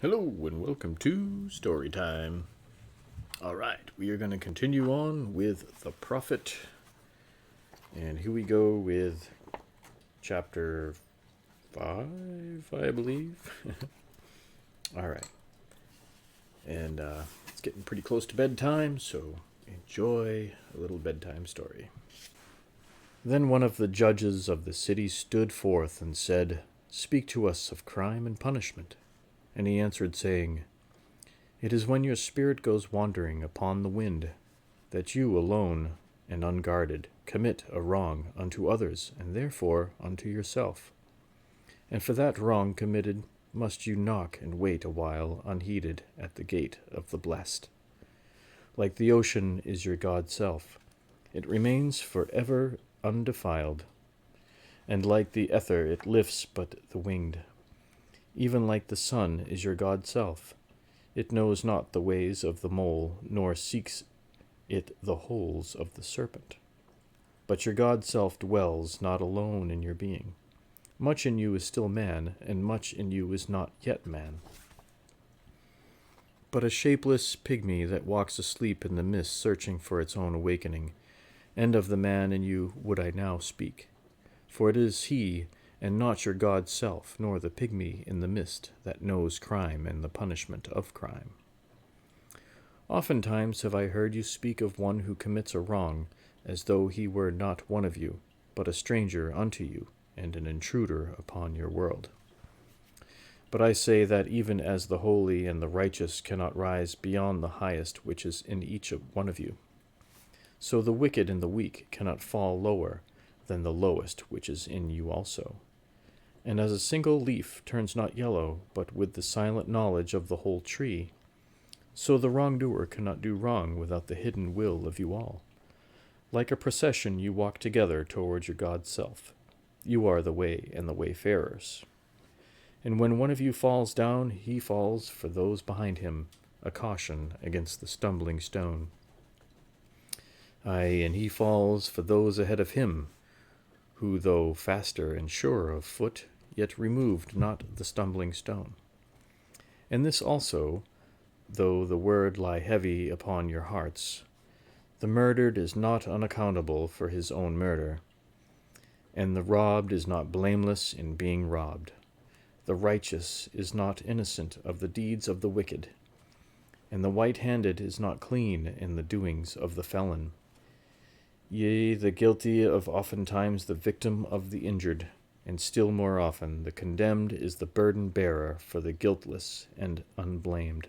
Hello and welcome to Storytime. Alright, we are going to continue on with The Prophet. And here we go with chapter 5, I believe. Alright. And it's getting pretty close to bedtime, so enjoy a little bedtime story. Then one of the judges of the city stood forth and said, "Speak to us of crime and punishment." And he answered, saying, "It is when your spirit goes wandering upon the wind, that you alone and unguarded commit a wrong unto others, and therefore unto yourself. And for that wrong committed must you knock and wait a while unheeded at the gate of the blessed. Like the ocean is your God self. It remains forever undefiled, and like the ether it lifts but the winged. Even like the sun is your God self. It knows not the ways of the mole, nor seeks it the holes of the serpent. But your God self dwells not alone in your being. Much in you is still man, and much in you is not yet man. But a shapeless pygmy that walks asleep in the mist searching for its own awakening, and of the man in you would I now speak. For it is he, and not your God self, nor the pygmy in the mist, that knows crime and the punishment of crime. Oftentimes have I heard you speak of one who commits a wrong, as though he were not one of you, but a stranger unto you, and an intruder upon your world. But I say that even as the holy and the righteous cannot rise beyond the highest which is in each one of you, so the wicked and the weak cannot fall lower than the lowest which is in you also. And as a single leaf turns not yellow, but with the silent knowledge of the whole tree, so the wrongdoer cannot do wrong without the hidden will of you all. Like a procession you walk together towards your God self. You are the way and the wayfarers. And when one of you falls down, he falls for those behind him, a caution against the stumbling stone. Aye, and he falls for those ahead of him, who, though faster and surer of foot, yet removed not the stumbling stone. And this also, though the word lie heavy upon your hearts, the murdered is not unaccountable for his own murder, and the robbed is not blameless in being robbed. The righteous is not innocent of the deeds of the wicked, and the white-handed is not clean in the doings of the felon. Yea, the guilty of oftentimes the victim of the injured, and still more often the condemned is the burden-bearer for the guiltless and unblamed.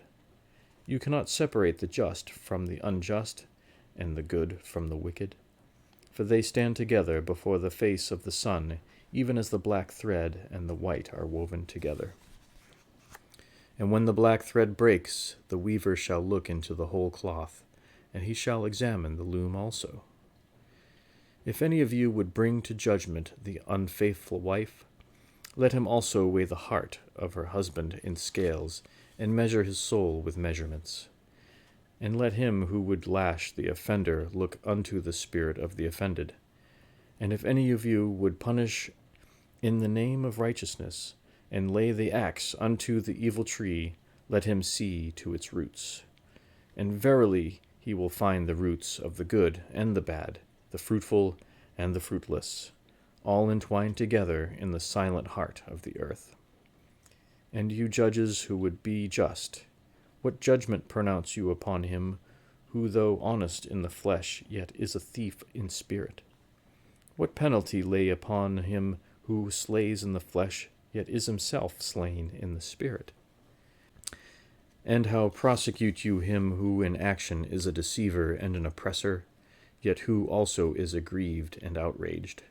You cannot separate the just from the unjust, and the good from the wicked, for they stand together before the face of the sun, even as the black thread and the white are woven together. And when the black thread breaks, the weaver shall look into the whole cloth, and he shall examine the loom also. If any of you would bring to judgment the unfaithful wife, let him also weigh the heart of her husband in scales, and measure his soul with measurements. And let him who would lash the offender look unto the spirit of the offended. And if any of you would punish in the name of righteousness, and lay the axe unto the evil tree, let him see to its roots. And verily he will find the roots of the good and the bad, the fruitful and the fruitless, all entwined together in the silent heart of the earth. And you judges who would be just, what judgment pronounce you upon him who, though honest in the flesh, yet is a thief in spirit? What penalty lay upon him who slays in the flesh, yet is himself slain in the spirit? And how prosecute you him who in action is a deceiver and an oppressor, yet who also is aggrieved and outraged?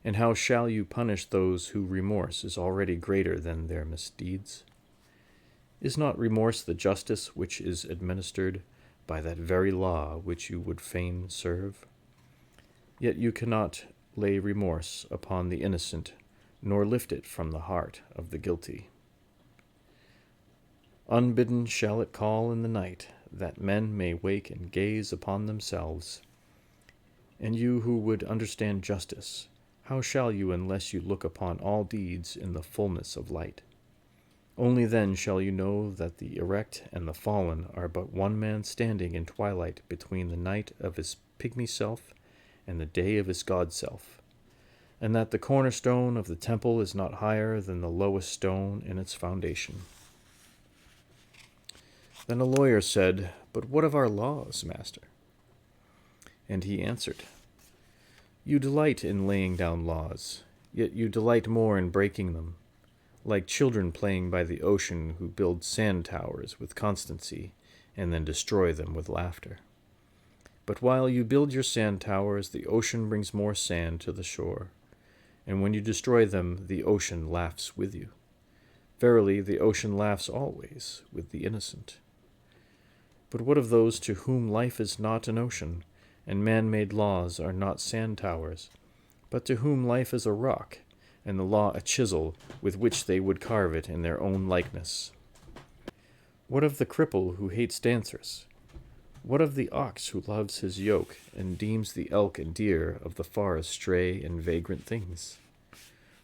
And how shall you punish those whose remorse is already greater than their misdeeds? Is not remorse the justice which is administered by that very law which you would fain serve? Yet you cannot lay remorse upon the innocent, nor lift it from the heart of the guilty. Unbidden shall it call in the night, that men may wake and gaze upon themselves. And you who would understand justice, how shall you unless you look upon all deeds in the fullness of light? Only then shall you know that the erect and the fallen are but one man standing in twilight between the night of his pygmy self and the day of his god self, and that the cornerstone of the temple is not higher than the lowest stone in its foundation. Then a lawyer said, "But what of our laws, master?" And he answered, "You delight in laying down laws, yet you delight more in breaking them, like children playing by the ocean who build sand towers with constancy and then destroy them with laughter. But while you build your sand towers, the ocean brings more sand to the shore, and when you destroy them, the ocean laughs with you. Verily, the ocean laughs always with the innocent. But what of those to whom life is not an ocean, and man-made laws are not sand towers, but to whom life is a rock, and the law a chisel with which they would carve it in their own likeness? What of the cripple who hates dancers? What of the ox who loves his yoke, and deems the elk and deer of the forest stray and vagrant things?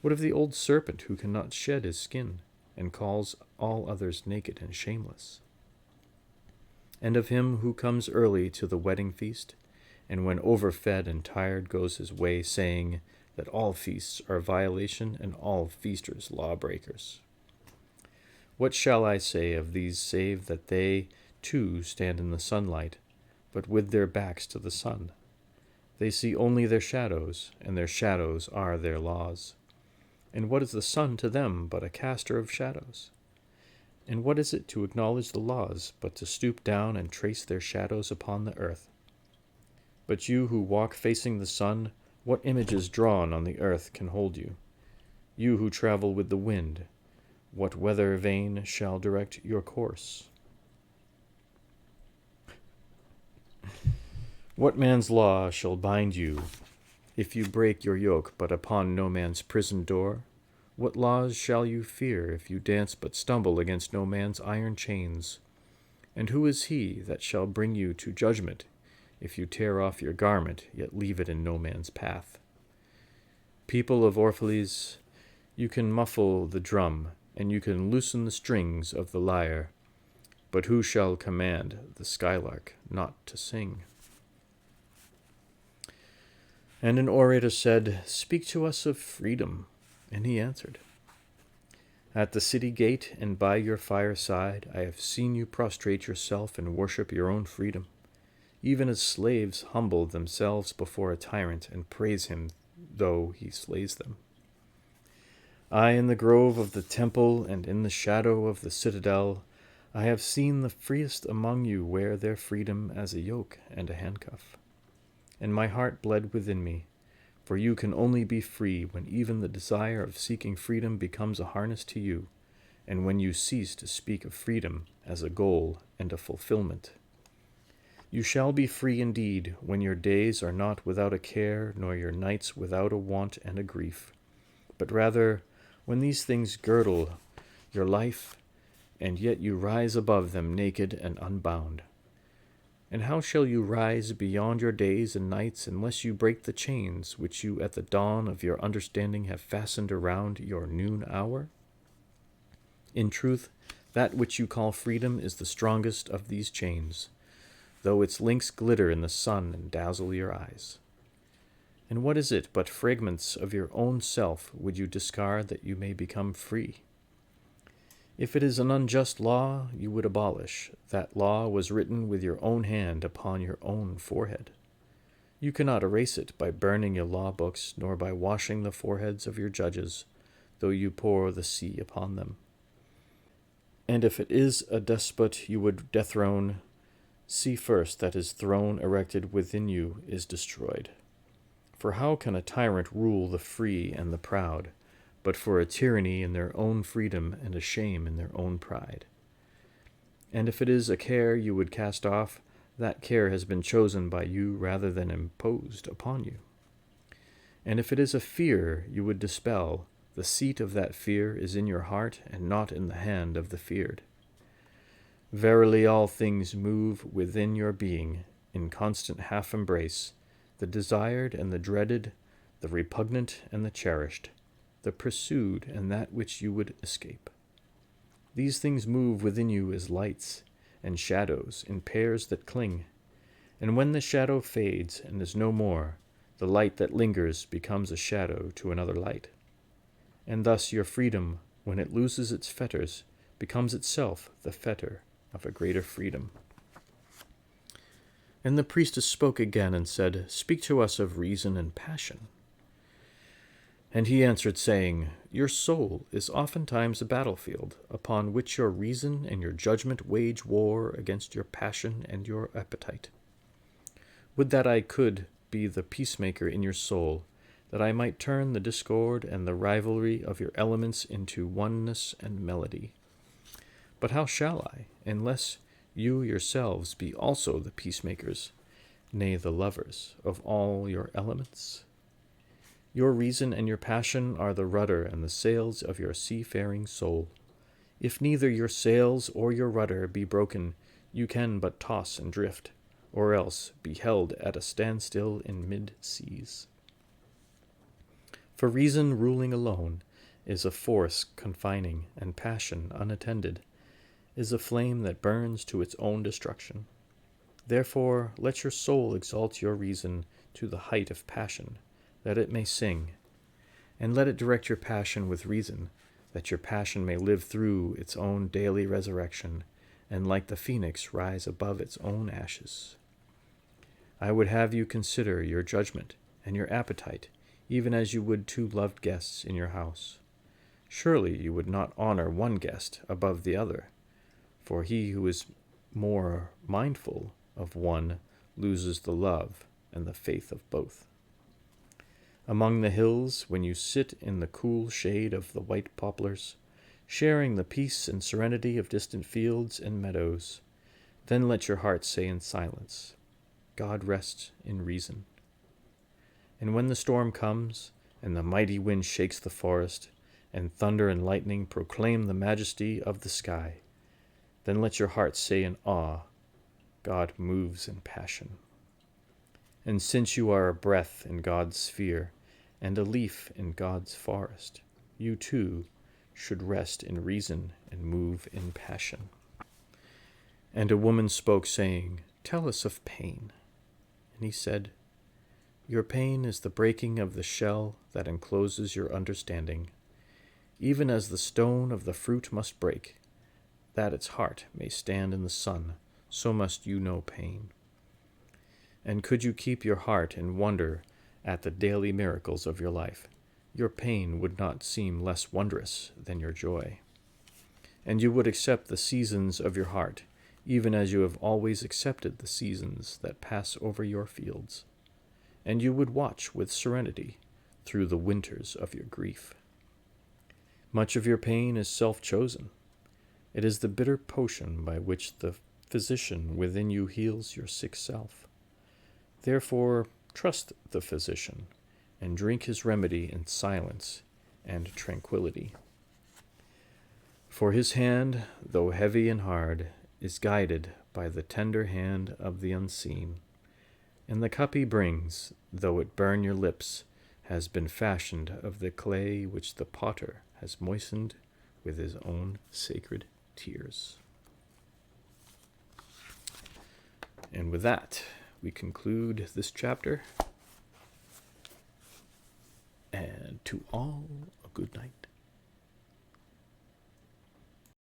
What of the old serpent who cannot shed his skin, and calls all others naked and shameless? And of him who comes early to the wedding feast, and when overfed and tired goes his way, saying that all feasts are violation and all feasters lawbreakers? What shall I say of these save that they, too, stand in the sunlight, but with their backs to the sun? They see only their shadows, and their shadows are their laws. And what is the sun to them but a caster of shadows? And what is it to acknowledge the laws, but to stoop down and trace their shadows upon the earth? But you who walk facing the sun, what images drawn on the earth can hold you? You who travel with the wind, what weather vane shall direct your course? What man's law shall bind you if you break your yoke but upon no man's prison door? What laws shall you fear if you dance but stumble against no man's iron chains? And who is he that shall bring you to judgment if you tear off your garment, yet leave it in no man's path? People of Orphalese, you can muffle the drum, and you can loosen the strings of the lyre, but who shall command the skylark not to sing? And an orator said, "Speak to us of freedom." And he answered, "At the city gate and by your fireside I have seen you prostrate yourself and worship your own freedom, even as slaves humble themselves before a tyrant and praise him though he slays them. I, in the grove of the temple and in the shadow of the citadel, I have seen the freest among you wear their freedom as a yoke and a handcuff. And my heart bled within me, for you can only be free when even the desire of seeking freedom becomes a harness to you, and when you cease to speak of freedom as a goal and a fulfillment. You shall be free indeed when your days are not without a care, nor your nights without a want and a grief, but rather when these things girdle your life, and yet you rise above them naked and unbound. And how shall you rise beyond your days and nights unless you break the chains which you at the dawn of your understanding have fastened around your noon hour? In truth, that which you call freedom is the strongest of these chains, though its links glitter in the sun and dazzle your eyes. And what is it but fragments of your own self would you discard that you may become free? If it is an unjust law you would abolish, that law was written with your own hand upon your own forehead. You cannot erase it by burning your law books, nor by washing the foreheads of your judges, though you pour the sea upon them. And if it is a despot you would dethrone, see first that his throne erected within you is destroyed. For how can a tyrant rule the free and the proud, but for a tyranny in their own freedom and a shame in their own pride? And if it is a care you would cast off, that care has been chosen by you rather than imposed upon you. And if it is a fear you would dispel, the seat of that fear is in your heart and not in the hand of the feared. Verily all things move within your being in constant half-embrace, the desired and the dreaded, the repugnant and the cherished, the pursued and that which you would escape. These things move within you as lights and shadows in pairs that cling. And when the shadow fades and is no more, the light that lingers becomes a shadow to another light. And thus your freedom, when it loses its fetters, becomes itself the fetter of a greater freedom. And the priestess spoke again and said, Speak to us of reason and passion. And he answered, saying, Your soul is oftentimes a battlefield, upon which your reason and your judgment wage war against your passion and your appetite. Would that I could be the peacemaker in your soul, that I might turn the discord and the rivalry of your elements into oneness and melody. But how shall I, unless you yourselves be also the peacemakers, nay, the lovers of all your elements? Your reason and your passion are the rudder and the sails of your seafaring soul. If neither your sails or your rudder be broken, you can but toss and drift, or else be held at a standstill in mid-seas. For reason ruling alone is a force confining, and passion unattended is a flame that burns to its own destruction. Therefore let your soul exalt your reason to the height of passion, that it may sing, and let it direct your passion with reason, that your passion may live through its own daily resurrection, and like the phoenix rise above its own ashes. I would have you consider your judgment and your appetite, even as you would two loved guests in your house. Surely you would not honor one guest above the other, for he who is more mindful of one loses the love and the faith of both. Among the hills, when you sit in the cool shade of the white poplars, sharing the peace and serenity of distant fields and meadows, then let your heart say in silence, God rests in reason. And when the storm comes, and the mighty wind shakes the forest, and thunder and lightning proclaim the majesty of the sky, then let your heart say in awe, God moves in passion. And since you are a breath in God's sphere, and a leaf in God's forest, you too should rest in reason and move in passion. And a woman spoke, saying, Tell us of pain. And he said, Your pain is the breaking of the shell that encloses your understanding, even as the stone of the fruit must break, that its heart may stand in the sun, so must you know pain. And could you keep your heart in wonder at the daily miracles of your life, your pain would not seem less wondrous than your joy. And you would accept the seasons of your heart, even as you have always accepted the seasons that pass over your fields. And you would watch with serenity through the winters of your grief. Much of your pain is self-chosen. It is the bitter potion by which the physician within you heals your sick self. Therefore, trust the physician, and drink his remedy in silence and tranquility. For his hand, though heavy and hard, is guided by the tender hand of the unseen, and the cup he brings, though it burn your lips, has been fashioned of the clay which the potter has moistened with his own sacred tears. And with that, we conclude this chapter. And to all, a good night.